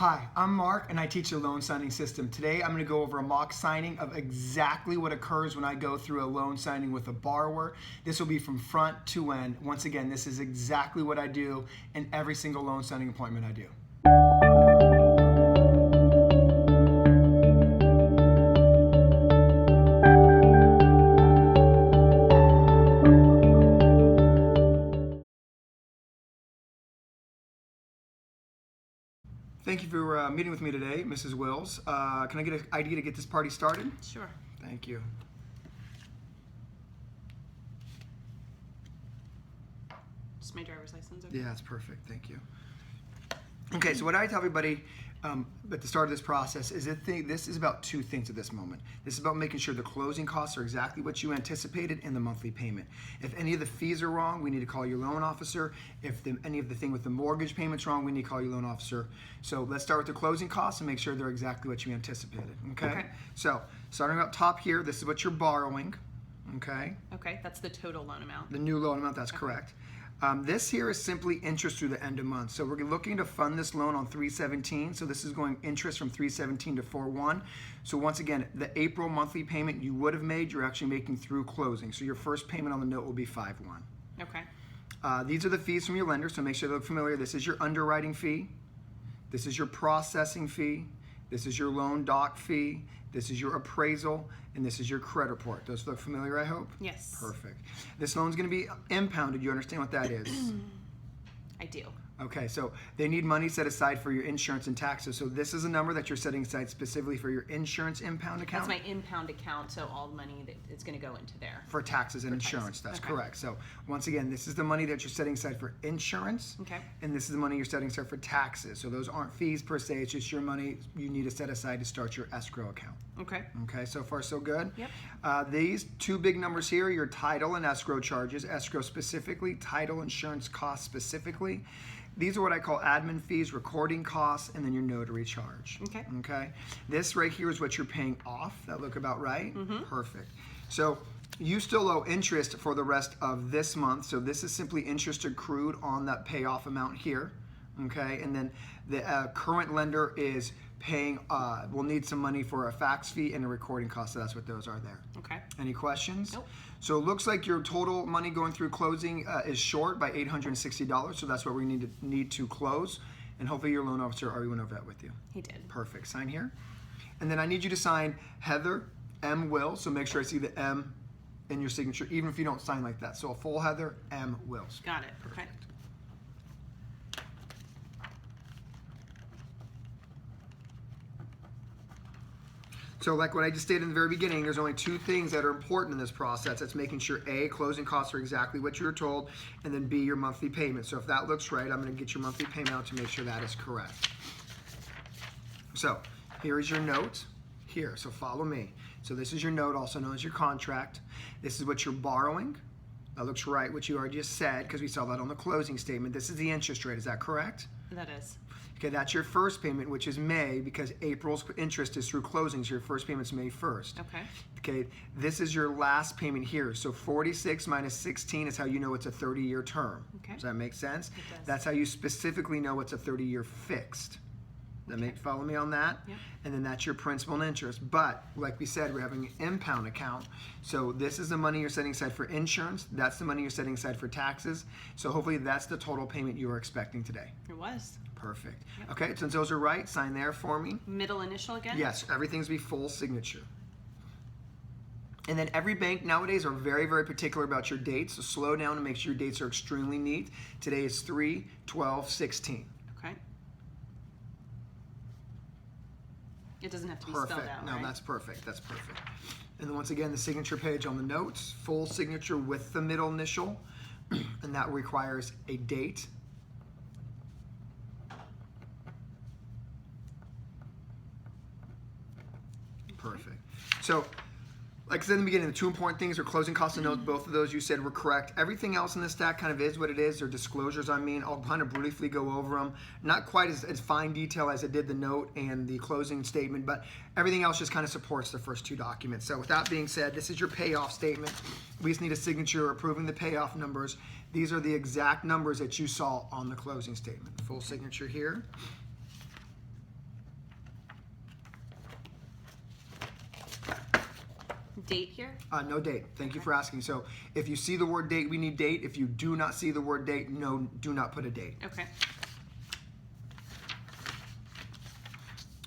Hi, I'm Mark and I teach the loan signing system. Today I'm going to go over a mock signing of exactly what occurs when I go through a loan signing with a borrower. This will be from front to end. Once again, this is exactly what I do in every single loan signing appointment I do. Thank you for meeting with me today, Mrs. Wills. Can I get an ID to get this party started? Sure. Thank you. Just my driver's license. Okay? Yeah, that's perfect. Thank you. Okay, so what I tell everybody at the start of this process is that this is about two things at this moment. This is about making sure the closing costs are exactly what you anticipated in the monthly payment. If any of the fees are wrong, we need to call your loan officer. If any of the thing with the mortgage payment's wrong, we need to call your loan officer. So let's start with the closing costs and make sure they're exactly what you anticipated. Okay? So starting up top here, this is what you're borrowing. Okay? Okay, that's the total loan amount. The new loan amount, that's correct. This here is simply interest through the end of month. So we're looking to fund this loan on 3/17. So this is going interest from 3/17 to 4/1. So once again, the April monthly payment you would have made, you're actually making through closing. So your first payment on the note will be 5/1. Okay. These are the fees from your lender, so make sure they look familiar. This is your underwriting fee. This is your processing fee. This is your loan doc fee. This is your appraisal, and this is your credit report. Those look familiar, I hope? Yes. Perfect. This loan's going to be impounded. You understand what that is? I do. Okay, so they need money set aside for your insurance and taxes. So this is a number that you're setting aside specifically for your insurance impound account. That's my impound account, so all the money that is going to go into there. For taxes and insurance, that's Okay. correct. So once again, this is the money that you're setting aside for insurance. Okay. And this is the money you're setting aside for taxes. So those aren't fees per se, it's just your money you need to set aside to start your escrow account. Okay. Okay, so far so good? Yep. These two big numbers here are your title and escrow charges. Escrow specifically, title insurance costs specifically. These are what I call admin fees, recording costs, and then your notary charge. Okay. Okay. This right here is what you're paying off. That look about right? Mm-hmm. Perfect. So you still owe interest for the rest of this month. So this is simply interest accrued on that payoff amount here. Okay. And then the current lender is paying, will need some money for a fax fee and a recording cost. So that's what those are there. Okay. Any questions? Nope. So it looks like your total money going through closing is short by $860. So that's what we need to close. And hopefully your loan officer already went over that with you. He did. Perfect. Sign here. And then I need you to sign Heather M. Wills. So make sure I see the M in your signature, even if you don't sign like that. So a full Heather M. Wills. Got it. Okay. So like what I just stated in the very beginning, there's only two things that are important in this process. That's making sure A, closing costs are exactly what you were told, and then B, your monthly payment. So if that looks right, I'm going to get your monthly payment out to make sure that is correct. So here is your note here. So follow me. So this is your note, also known as your contract. This is what you're borrowing. That looks right, what you already just said, because we saw that on the closing statement. This is the interest rate. Is that correct? That is. Okay, that's your first payment, which is May, because April's interest is through closing, so your first payment's May 1st. Okay. Okay, this is your last payment here. So 46 minus 16 is how you know it's a 30-year term. Okay. Does that make sense? It does. That's how you specifically know it's a 30-year fixed. Follow me on that? Yeah. And then that's your principal and interest. But like we said, we're having an impound account. So this is the money you're setting aside for insurance. That's the money you're setting aside for taxes. So hopefully that's the total payment you were expecting today. It was. Perfect. Yep. Okay, since those are right, sign there for me. Middle initial again? Yes, everything's be full signature. And then every bank nowadays are very, very particular about your dates. So slow down and make sure your dates are extremely neat. Today is 3/12/16. Okay. It doesn't have to be Perfect. spelled out, No, right? that's perfect. That's perfect. And then once again, the signature page on the notes, full signature with the middle initial, and that requires a date. Perfect. So, like I said in the beginning, the two important things are closing costs and notes. Both of those you said were correct. Everything else in this stack kind of is what it is, or disclosures, I mean. I'll kind of briefly go over them. Not quite as fine detail as I did the note and the closing statement, but everything else just kind of supports the first two documents. So with that being said, this is your payoff statement. We just need a signature approving the payoff numbers. These are the exact numbers that you saw on the closing statement. Full signature here. date here? No date. Thank you for asking. So if you see the word date, we need date. If you do not see the word date, no, do not put a date. Okay.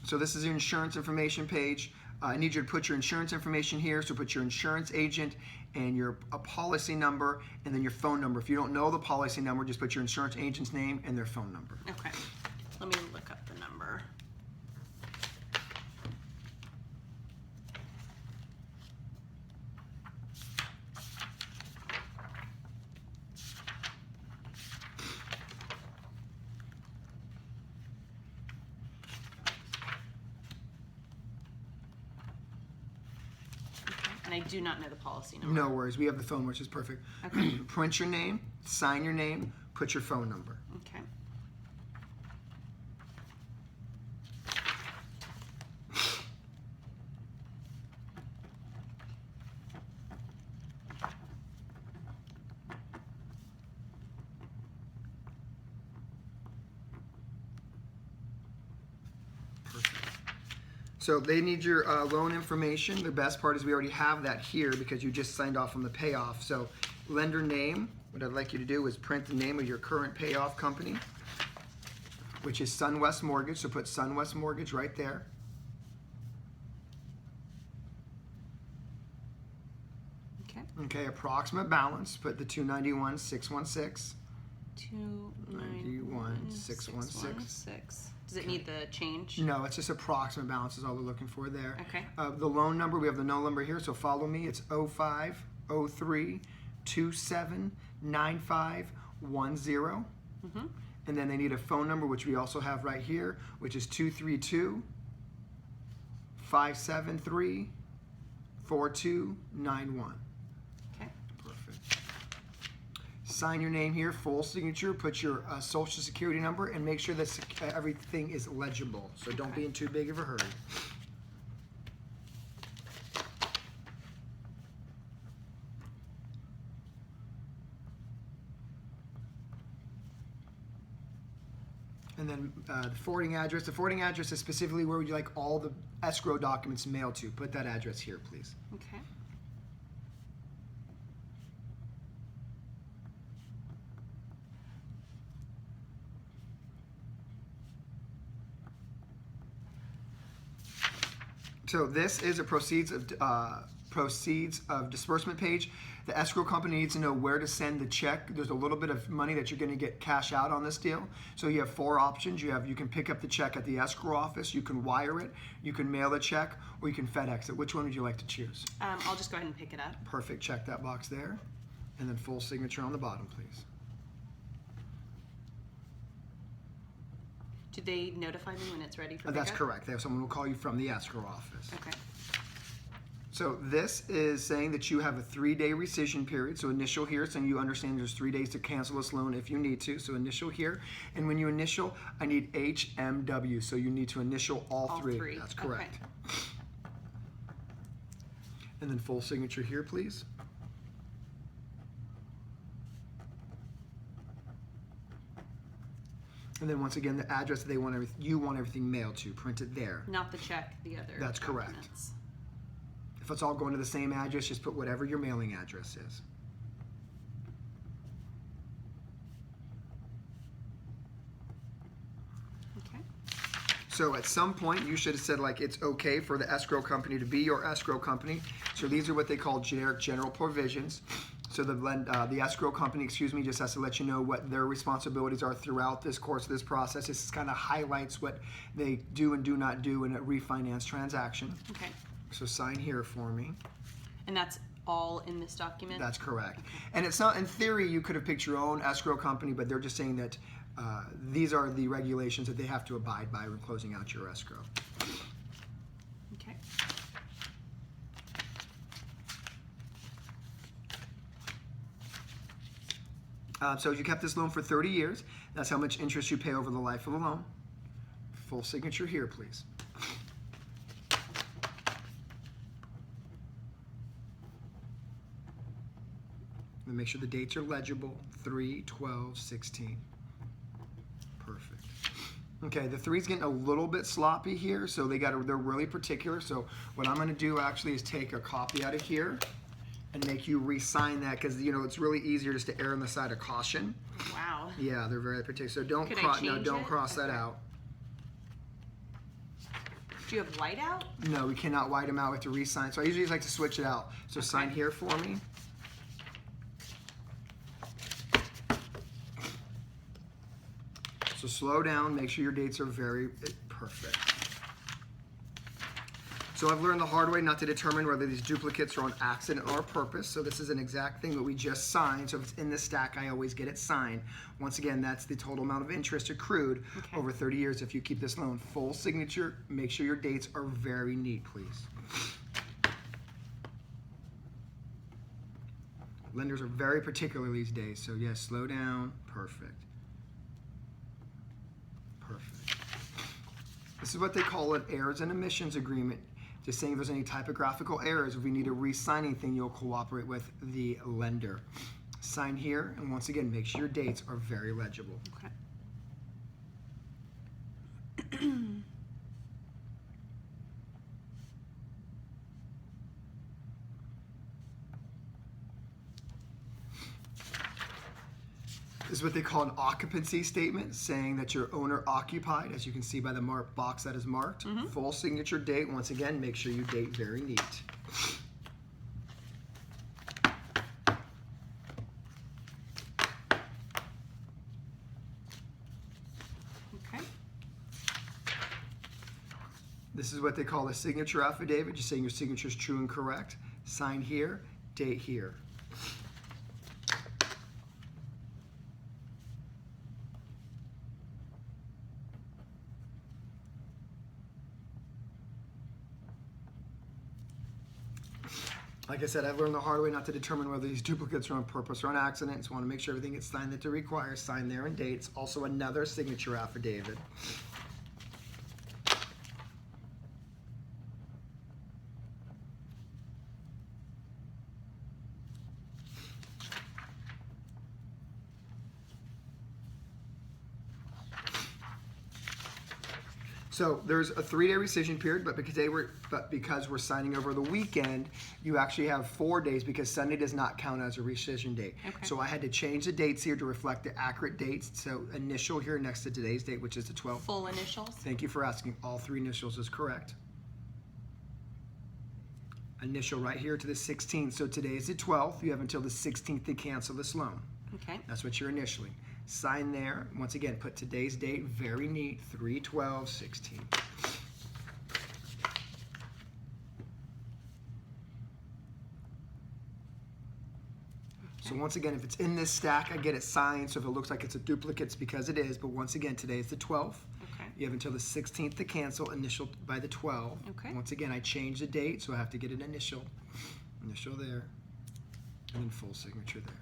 So this is your insurance information page. I need you to put your insurance information here. So put your insurance agent and your policy number and then your phone number. If you don't know the policy number, just put your insurance agent's name and their phone number. Okay. Let me look up the number. And I do not know the policy number. No worries. We have the phone, which is perfect. Okay. Print your name, sign your name, put your phone number. Okay. Perfect. So they need your loan information. The best part is we already have that here because you just signed off on the payoff. So lender name, what I'd like you to do is print the name of your current payoff company, which is SunWest Mortgage. So put SunWest Mortgage right there. Okay. Okay, approximate balance, put the 291,616. 291,616. Does it need the change? No, it's just approximate balance is all we're looking for there. Okay. The loan number, we have the loan number here, so follow me. It's 0503279510. Mm-hmm. And then they need a phone number, which we also have right here, which is 232-573-4291. Okay. Perfect. Sign your name here, full signature, put your social security number, and make sure that everything is legible. So don't be in too big of a hurry. And then the forwarding address. The forwarding address is specifically where would you like all the escrow documents mailed to. Put that address here, please. Okay. So this is a proceeds of disbursement page. The escrow company needs to know where to send the check. There's a little bit of money that you're going to get cash out on this deal. So you have 4 options. You can pick up the check at the escrow office, you can wire it, you can mail the check, or you can FedEx it. Which one would you like to choose? I'll just go ahead and pick it up. Perfect. Check that box there, and then full signature on the bottom, please. Do they notify me when it's ready for That's pickup? correct. They have someone who will call you from the escrow office. Okay. So this is saying that you have a 3-day rescission period. So initial here, saying you understand there's 3 days to cancel this loan if you need to. So initial here. And when you initial, I need HMW. So you need to initial all three. That's correct. Okay. And then full signature here, please. And then once again, the address that they want you want everything mailed to. Print it there. Not the check, the other. That's correct. documents. If it's all going to the same address, just put whatever your mailing address is. Okay. So at some point, you should have said like it's okay for the escrow company to be your escrow company. So these are what they call generic general provisions. So the escrow company, just has to let you know what their responsibilities are throughout this course of this process. This kind of highlights what they do and do not do in a refinance transaction. Okay. So sign here for me. And that's all in this document? That's correct. And it's not, in theory, you could have picked your own escrow company, but they're just saying that these are the regulations that they have to abide by when closing out your escrow. Okay. So you kept this loan for 30 years. That's how much interest you pay over the life of the loan. Full signature here, please. And make sure the dates are legible. 3/12/16. Perfect. Okay, the 3's getting a little bit sloppy here, so they're really particular. So what I'm going to do actually is take a copy out of here and make you re-sign that, because it's really easier just to err on the side of caution. Wow. Yeah, they're very particular. So don't Could I cross. change Don't it? cross that Okay. out. Do you have white out? No, we cannot white them out. We have to re-sign. So I usually like to switch it out. So Okay. sign here for me. So slow down. Make sure your dates are very perfect. So I've learned the hard way not to determine whether these duplicates are on accident or purpose. So this is an exact thing that we just signed. So if it's in the stack, I always get it signed. Once again, that's the total amount of interest accrued over 30 years if you keep this loan. Full signature. Make sure your dates are very neat, please. Lenders are very particular these days. So yes, slow down. Perfect. Perfect. This is what they call an errors and omissions agreement. Just saying if there's any typographical errors, if we need to re-sign anything, you'll cooperate with the lender. Sign here, and once again, make sure your dates are very legible. Okay. This is what they call an occupancy statement, saying that your owner occupied, as you can see by the box that is marked. Full signature date. Once again, make sure you date very neat. Okay. This is what they call a signature affidavit, just saying your signature is true and correct. Sign here, date here. Like I said, I've learned the hard way not to determine whether these duplicates are on purpose or on accident. Just want to make sure everything gets signed that it requires. Sign there and dates. Also another signature affidavit. So there's a 3-day rescission period, but because we're signing over the weekend, you actually have 4 days because Sunday does not count as a rescission date. Okay. So I had to change the dates here to reflect the accurate dates. So initial here next to today's date, which is the 12th. Full initials? Thank you for asking. All 3 initials is correct. Initial right here to the 16th. So today is the 12th. You have until the 16th to cancel this loan. Okay. That's what you're initially. Sign there. Once again, put today's date, very neat, 3/12/16. So once again, if it's in this stack, I get it signed. So if it looks like it's a duplicate, it's because it is. But once again, today is the 12th. Okay. You have until the 16th to cancel, initial by the 12th. Okay. Once again, I changed the date, so I have to get an initial there, and then full signature there.